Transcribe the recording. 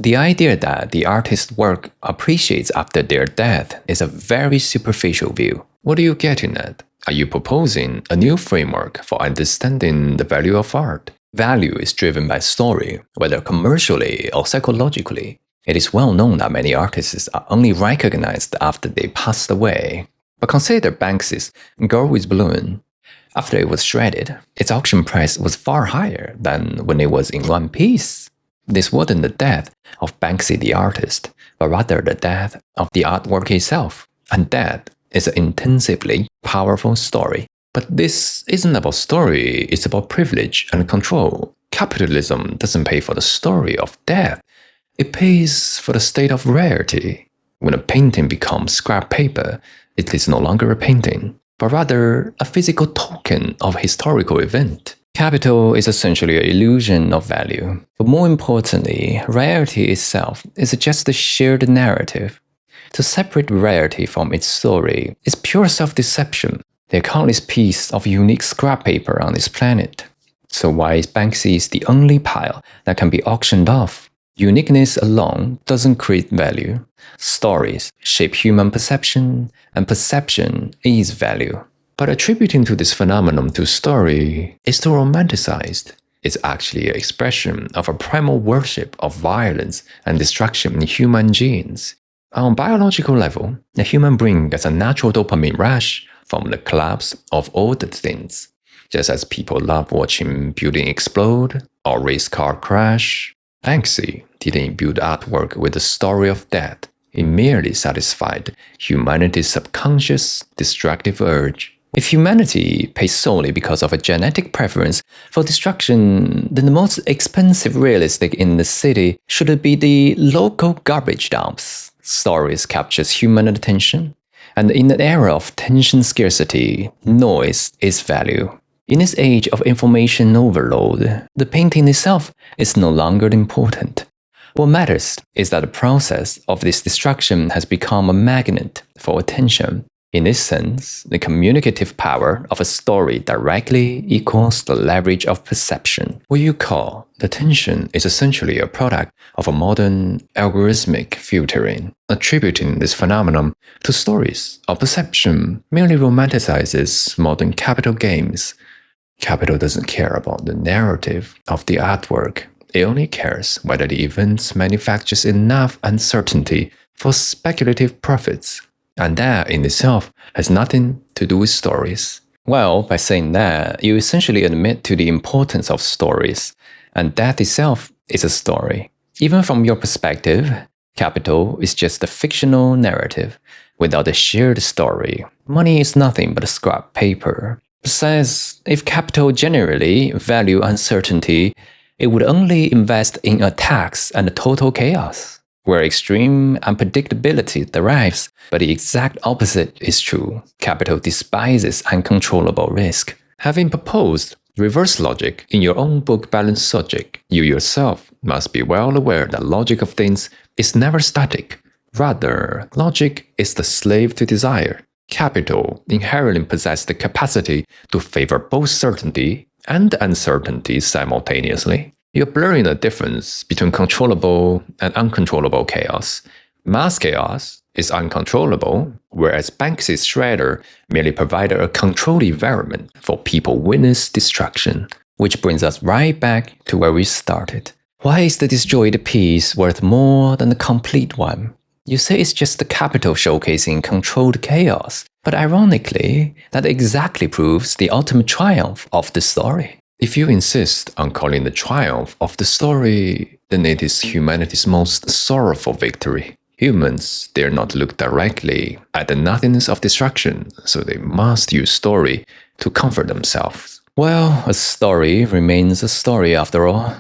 The idea that the artist's work appreciates after their death is a very superficial view. What are you getting at? Are you proposing a new framework for understanding the value of art? Value is driven by story, whether commercially or psychologically. It is well known that many artists are only recognized after they passed away. But consider Banksy's Girl with Balloon. After it was shredded, its auction price was far higher than when it was in one piece. This wasn't the death of Banksy the artist, but rather the death of the artwork itself. And that is an intensively powerful story. But this isn't about story, it's about privilege and control. Capitalism doesn't pay for the story of death. It pays for the state of rarity. When a painting becomes scrap paper, it is no longer a painting, but rather a physical token of a historical event. Capital is essentially an illusion of value. But more importantly, rarity itself is just a shared narrative. To separate rarity from its story is pure self-deception. There are countless pieces of unique scrap paper on this planet. So why is Banksy the only pile that can be auctioned off? Uniqueness alone doesn't create value. Stories shape human perception, and perception is value. But attributing to this phenomenon to story is too romanticized. It's actually an expression of a primal worship of violence and destruction in human genes. On a biological level, the human brain gets a natural dopamine rush from the collapse of older things. Just as people love watching building explode or race car crash, Banksy didn't build artwork with the story of death. It merely satisfied humanity's subconscious, destructive urge. If humanity pays solely because of a genetic preference for destruction, then the most expensive real estate in the city should be the local garbage dumps. Stories captures human attention, and in an era of tension scarcity, noise is value. In this age of information overload, the painting itself is no longer important. What matters is that the process of this destruction has become a magnet for attention. In this sense, the communicative power of a story directly equals the leverage of perception. What you call attention is essentially a product of a modern algorithmic filtering. Attributing this phenomenon to stories or perception merely romanticizes modern capital games. Capital doesn't care about the narrative of the artwork. It only cares whether the event manufactures enough uncertainty for speculative profits. And that in itself has nothing to do with stories. Well, by saying that, you essentially admit to the importance of stories, and that itself is a story. Even from your perspective, capital is just a fictional narrative without a shared story. Money is nothing but a scrap paper. Besides, if capital generally value uncertainty, it would only invest in attacks and total chaos, where extreme unpredictability thrives, but the exact opposite is true. Capital despises uncontrollable risk. Having proposed reverse logic in your own book Balanced Logic, you yourself must be well aware that logic of things is never static. Rather, logic is the slave to desire. Capital inherently possesses the capacity to favor both certainty and uncertainty simultaneously. You're blurring the difference between controllable and uncontrollable chaos. Mass chaos is uncontrollable, whereas Banksy's shredder merely provided a controlled environment for people witness destruction. Which brings us right back to where we started. Why is the disjointed piece worth more than the complete one? You say it's just the capital showcasing controlled chaos, but ironically, that exactly proves the ultimate triumph of the story. If you insist on calling the triumph of the story, then it is humanity's most sorrowful victory. Humans dare not look directly at the nothingness of destruction, so they must use story to comfort themselves. Well, a story remains a story after all.